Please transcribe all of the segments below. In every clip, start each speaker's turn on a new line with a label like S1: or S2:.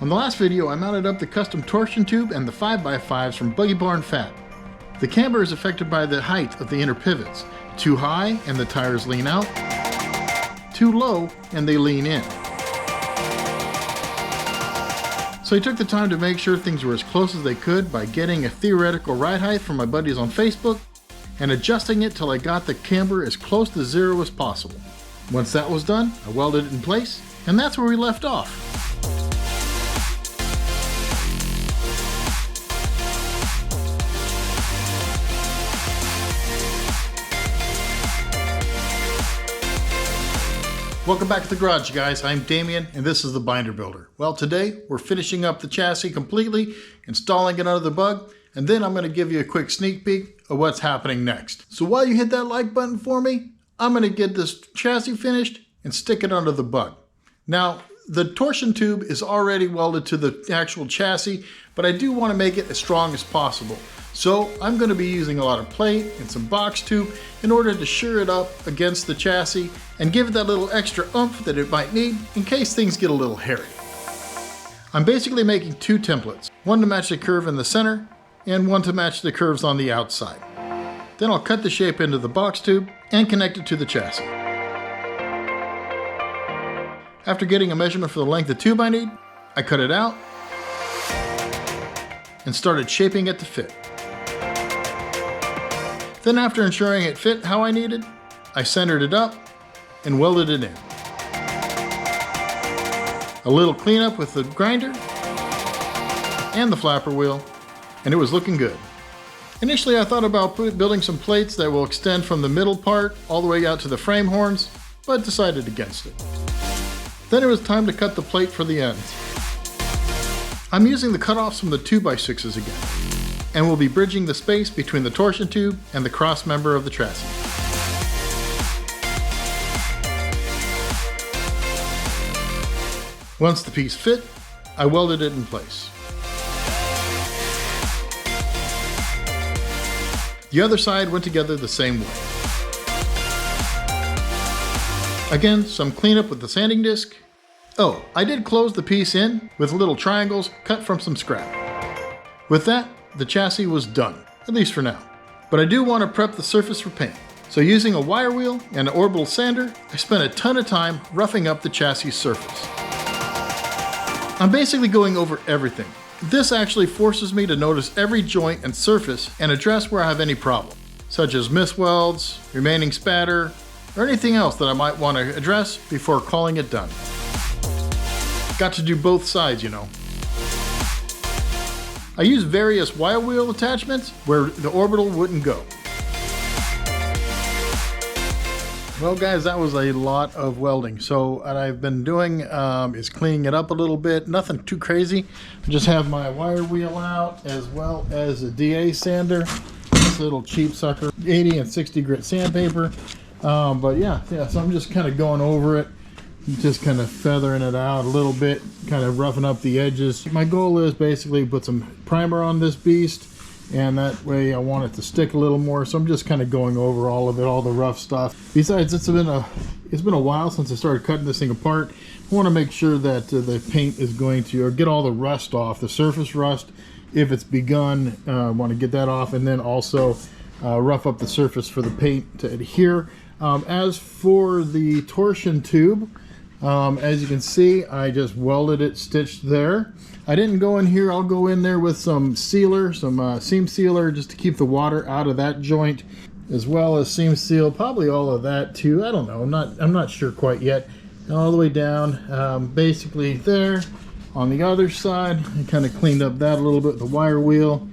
S1: On the last video, I mounted up the custom torsion tube and the 5x5s from Buggy Barn Fab. The camber is affected by the height of the inner pivots. Too high and the tires lean out, too low and they lean in. So I took the time to make sure things were as close as they could by getting a theoretical ride height from my buddies on Facebook and adjusting it till I got the camber as close to zero as possible. Once that was done, I welded it in place, and that's where we left off. Welcome back to the garage, guys. I'm Damien and this is the Binder Builder. Well, today we're finishing up the chassis completely, installing it under the bug, and then I'm going to give you a quick sneak peek of what's happening next. So while you hit that like button for me, I'm going to get this chassis finished and stick it under the bug. Now, the torsion tube is already welded to the actual chassis, but I do want to make it as strong as possible. So I'm going to be using a lot of plate and some box tube in order to sure it up against the chassis and give it that little extra oomph that it might need in case things get a little hairy. I'm basically making two templates, one to match the curve in the center and one to match the curves on the outside. Then I'll cut the shape into the box tube and connect it to the chassis. After getting a measurement for the length of tube I need, I cut it out and started shaping it to fit. Then after ensuring it fit how I needed, I centered it up and welded it in. A little cleanup with the grinder and the flapper wheel, and it was looking good. Initially I thought about building some plates that will extend from the middle part all the way out to the frame horns, but decided against it. Then it was time to cut the plate for the ends. I'm using the cutoffs from the 2x6s again, and we'll be bridging the space between the torsion tube and the cross member of the chassis. Once the piece fit, I welded it in place. The other side went together the same way. Again, some cleanup with the sanding disc. Oh, I did close the piece in with little triangles cut from some scrap. With that, the chassis was done, at least for now. But I do want to prep the surface for paint. So using a wire wheel and an orbital sander, I spent a ton of time roughing up the chassis surface. I'm basically going over everything. This actually forces me to notice every joint and surface and address where I have any problem, such as miswelds, remaining spatter, or anything else that I might want to address before calling it done. Got to do both sides, you know. I used various wire wheel attachments where the orbital wouldn't go. Well guys, that was a lot of welding. So what I've been doing is cleaning it up a little bit. Nothing too crazy. I just have my wire wheel out as well as a DA sander. This little cheap sucker, 80 and 60 grit sandpaper. But yeah, so I'm just kind of going over it. Just kind of feathering it out a little bit, kind of roughing up the edges. My goal is basically put some primer on this beast, and that way I want it to stick a little more. So I'm just kind of going over all of it, all the rough stuff. Besides, it's been a while since I started cutting this thing apart. I want to make sure that the paint is going to, or get all the rust off, the surface rust. If it's begun, I want to get that off, and then also rough up the surface for the paint to adhere. As for the torsion tube, as you can see, I just welded it stitched there. I didn't go in here. I'll go in there with some sealer, some seam sealer, just to keep the water out of that joint, as well as seam seal, probably all of that too. I don't know. I'm not sure quite yet. All the way down, basically there. On the other side, I kind of cleaned up that a little bit with the wire wheel,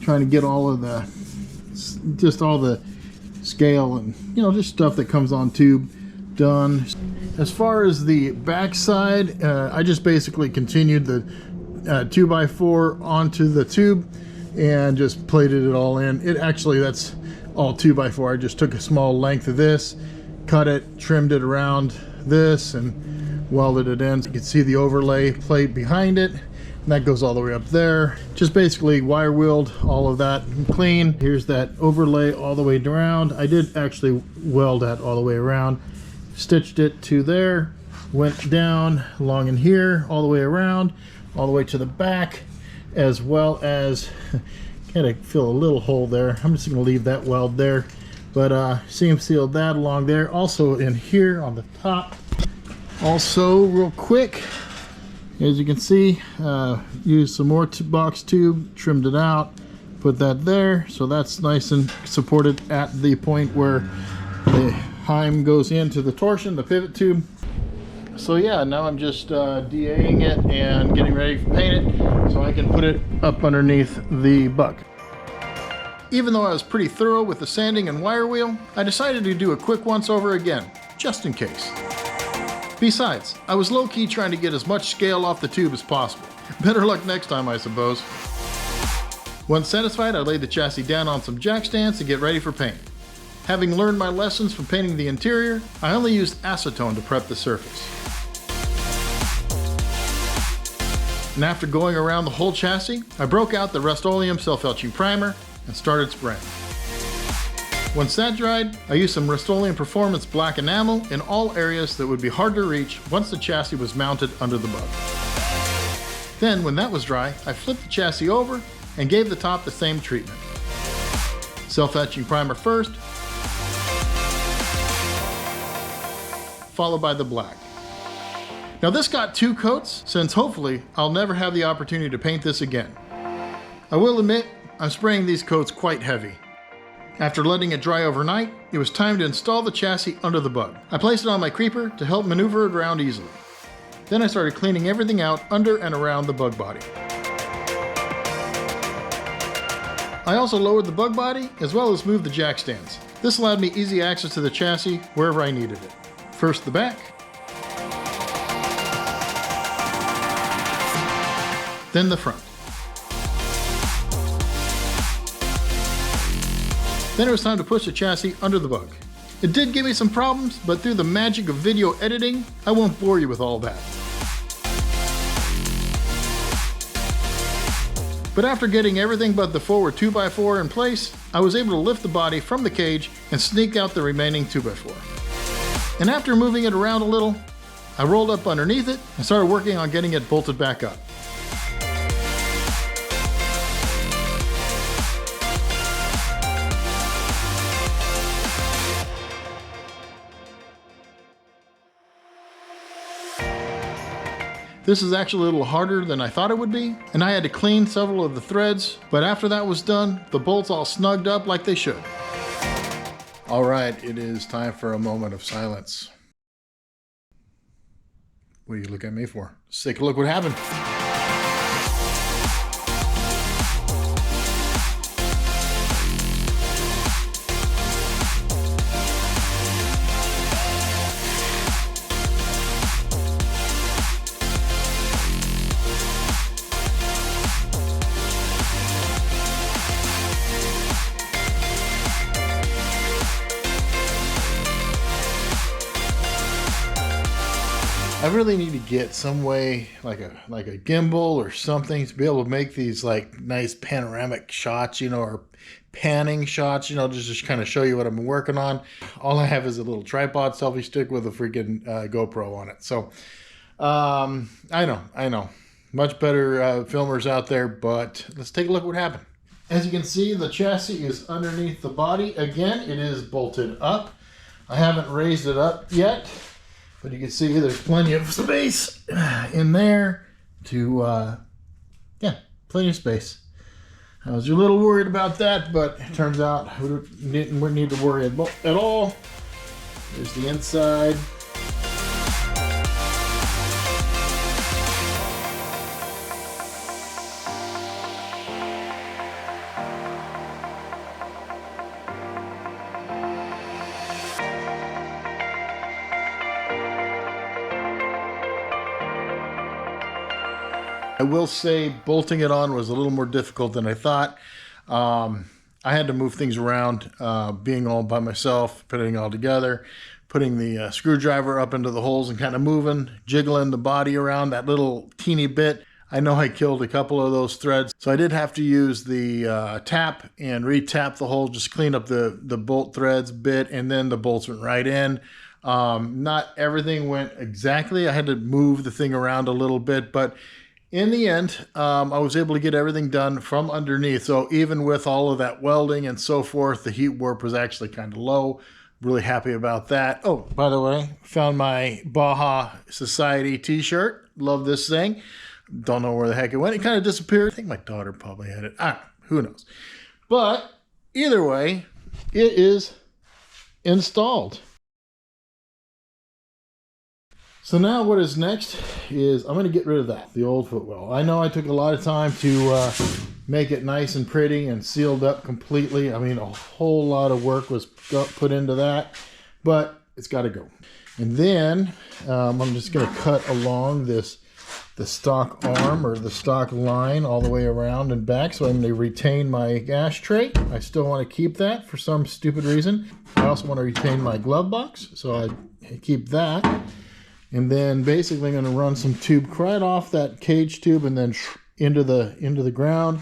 S1: trying to get all of the, just all the scale and just stuff that comes on tube done. As far as the back side, I just basically continued the 2x4 onto the tube and just plated it all in. It actually, that's all 2x4. I just took a small length of this, cut it, trimmed it around this, and welded it in. So you can see the overlay plate behind it, and that goes all the way up there. Just basically wire wheeled all of that clean. Here's that overlay all the way around. I did actually weld that all the way around. Stitched it to there, went down along in here all the way around, all the way to the back, as well as kind of feel a little hole there. I'm just going to leave that weld there, but seam sealed that along there. Also in here on the top. Also, real quick, as you can see, used some more box tube, trimmed it out, put that there, so that's nice and supported at the point where the heim goes into the torsion, the pivot tube. So yeah, now I'm just DAing it and getting ready to paint it so I can put it up underneath the bug. Even though I was pretty thorough with the sanding and wire wheel, I decided to do a quick once over again, just in case. Besides, I was low-key trying to get as much scale off the tube as possible. Better luck next time, I suppose. Once satisfied, I laid the chassis down on some jack stands to get ready for paint. Having learned my lessons from painting the interior, I only used acetone to prep the surface. And after going around the whole chassis, I broke out the Rust-Oleum self-etching primer and started spraying. Once that dried, I used some Rust-Oleum Performance black enamel in all areas that would be hard to reach once the chassis was mounted under the bug. Then, when that was dry, I flipped the chassis over and gave the top the same treatment. Self-etching primer first, followed by the black. Now this got 2 coats, since hopefully I'll never have the opportunity to paint this again. I will admit, I'm spraying these coats quite heavy. After letting it dry overnight, it was time to install the chassis under the bug. I placed it on my creeper to help maneuver it around easily. Then I started cleaning everything out under and around the bug body. I also lowered the bug body as well as moved the jack stands. This allowed me easy access to the chassis wherever I needed it. First the back, then the front. Then it was time to push the chassis under the bug. It did give me some problems, but through the magic of video editing, I won't bore you with all that. But after getting everything but the forward 2x4 in place, I was able to lift the body from the cage and sneak out the remaining 2x4. And after moving it around a little, I rolled up underneath it and started working on getting it bolted back up. This is actually a little harder than I thought it would be, and I had to clean several of the threads, but after that was done, the bolts all snugged up like they should. All right, it is time for a moment of silence. What do you look at me for? Let's take a look what happened. I really need to get some way, like a gimbal or something, to be able to make these like nice panoramic shots, you know, or panning shots, you know, just kind of show you what I'm working on. All I have is a little tripod selfie stick with a freaking GoPro on it. So I know, much better filmers out there, but let's take a look at what happened. As you can see, the chassis is underneath the body. Again, it is bolted up. I haven't raised it up yet. But you can see there's plenty of space in there to, yeah, plenty of space. I was a little worried about that, but it turns out we didn't need to worry at all. There's the inside. I will say bolting it on was a little more difficult than I thought. I had to move things around, being all by myself, putting it all together, putting the screwdriver up into the holes and kind of moving, jiggling the body around that little teeny bit. I know I killed a couple of those threads, so I did have to use the tap and re-tap the hole, just clean up the bolt threads a bit, and then the bolts went right in. Not everything went exactly. I had to move the thing around a little bit, but in the end, I was able to get everything done from underneath. So even with all of that welding and so forth, the heat warp was actually kind of low. Really happy about that. Oh, by the way, found my Baja Society t-shirt. Love this thing. Don't know where the heck it went. It kind of disappeared. I think my daughter probably had it. I don't know. Who knows? But either way, it is installed. So now what is next is I'm going to get rid of that, the old footwell. I know I took a lot of time to make it nice and pretty and sealed up completely. I mean, a whole lot of work was put into that, but it's got to go. And then I'm just going to cut along the stock arm or the stock line all the way around and back. So I'm going to retain my ashtray. I still want to keep that for some stupid reason. I also want to retain my glove box, so I keep that. And then basically I'm going to run some tube right off that cage tube and then into the ground.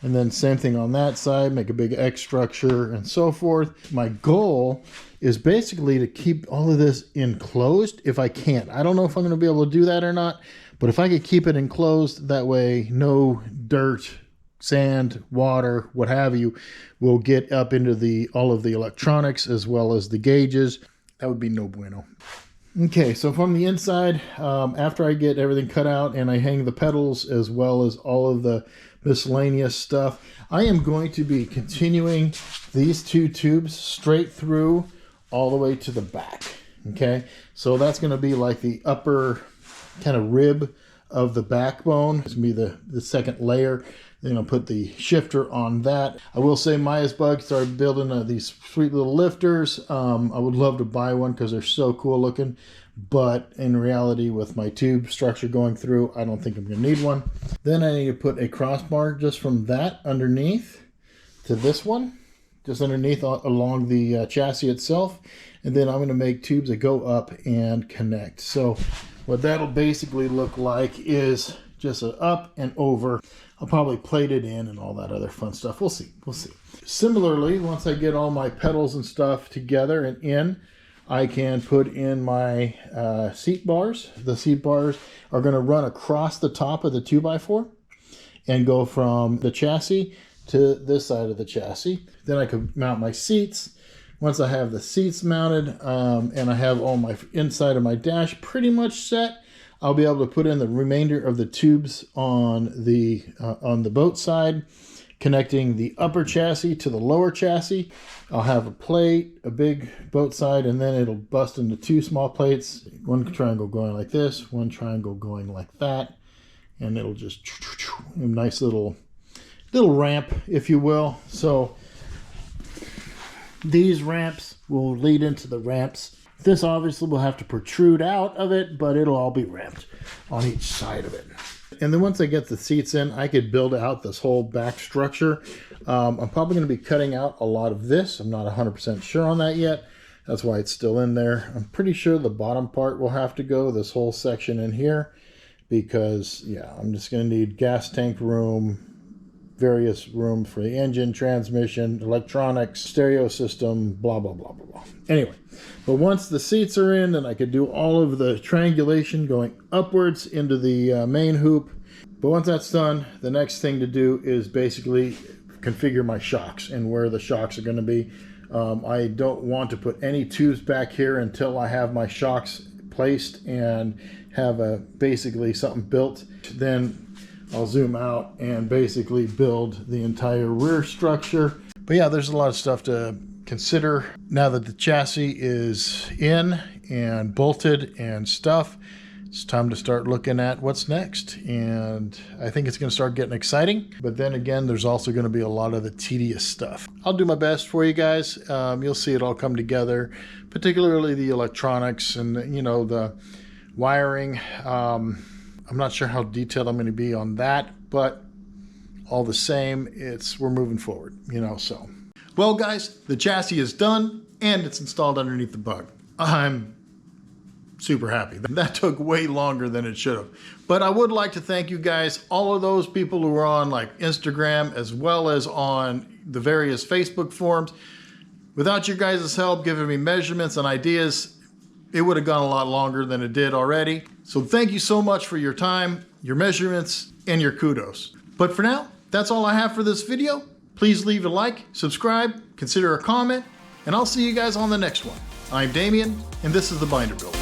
S1: And then same thing on that side, make a big X structure and so forth. My goal is basically to keep all of this enclosed if I can. I don't know if I'm going to be able to do that or not, but if I could keep it enclosed, that way no dirt, sand, water, what have you, will get up into all of the electronics as well as the gauges. That would be no bueno. Okay, so from the inside, after I get everything cut out and I hang the pedals as well as all of the miscellaneous stuff, I am going to be continuing these two tubes straight through all the way to the back. Okay, so that's going to be like the upper kind of rib of the backbone. It's going to be the second layer. Then I'll put the shifter on that. I will say Maya's Bug started building these sweet little lifters. I would love to buy one because they're so cool looking. But in reality, with my tube structure going through, I don't think I'm going to need one. Then I need to put a crossbar just from that underneath to this one. Just underneath along the chassis itself. And then I'm going to make tubes that go up and connect. So what that'll basically look like is just an up and over. I'll probably plate it in and all that other fun stuff. We'll see. We'll see. Similarly, once I get all my pedals and stuff together and in, I can put in my seat bars. The seat bars are going to run across the top of the 2x4 and go from the chassis to this side of the chassis. Then I can mount my seats. Once I have the seats mounted and I have all my inside of my dash pretty much set, I'll be able to put in the remainder of the tubes on the boat side, connecting the upper chassis to the lower chassis. I'll have a plate, a big boat side, and then it'll bust into two small plates. One triangle going like this, one triangle going like that, and it'll just a nice little ramp, if you will. So these ramps will lead into the ramps. This obviously will have to protrude out of it, but it'll all be ramped on each side of it. And then once I get the seats in, I could build out this whole back structure. I'm probably going to be cutting out a lot of this. I'm not 100% sure on that yet. That's why it's still in there. I'm pretty sure the bottom part will have to go, this whole section in here, because, yeah, I'm just going to need gas tank room, various room for the engine, transmission, electronics, stereo system, blah, blah, blah, blah, blah. Anyway, but once the seats are in, then I could do all of the triangulation going upwards into the main hoop. But once that's done, the next thing to do is basically configure my shocks and where the shocks are going to be. I don't want to put any tubes back here until I have my shocks placed and have basically something built. Then I'll zoom out and basically build the entire rear structure. But yeah, there's a lot of stuff to consider. Now that the chassis is in and bolted and stuff, it's time to start looking at what's next. And I think it's going to start getting exciting. But then again, there's also going to be a lot of the tedious stuff. I'll do my best for you guys. You'll see it all come together, particularly the electronics and, you know, the wiring. I'm not sure how detailed I'm going to be on that, but all the same, we're moving forward, you know, so. Well, guys, the chassis is done and it's installed underneath the Bug. I'm super happy. That took way longer than it should have. But I would like to thank you guys, all of those people who are on like Instagram as well as on the various Facebook forums. Without your guys' help giving me measurements and ideas, it would have gone a lot longer than it did already. So thank you so much for your time, your measurements, and your kudos. But for now, that's all I have for this video. Please leave a like, subscribe, consider a comment, and I'll see you guys on the next one. I'm Damien, and this is The Binder Builder.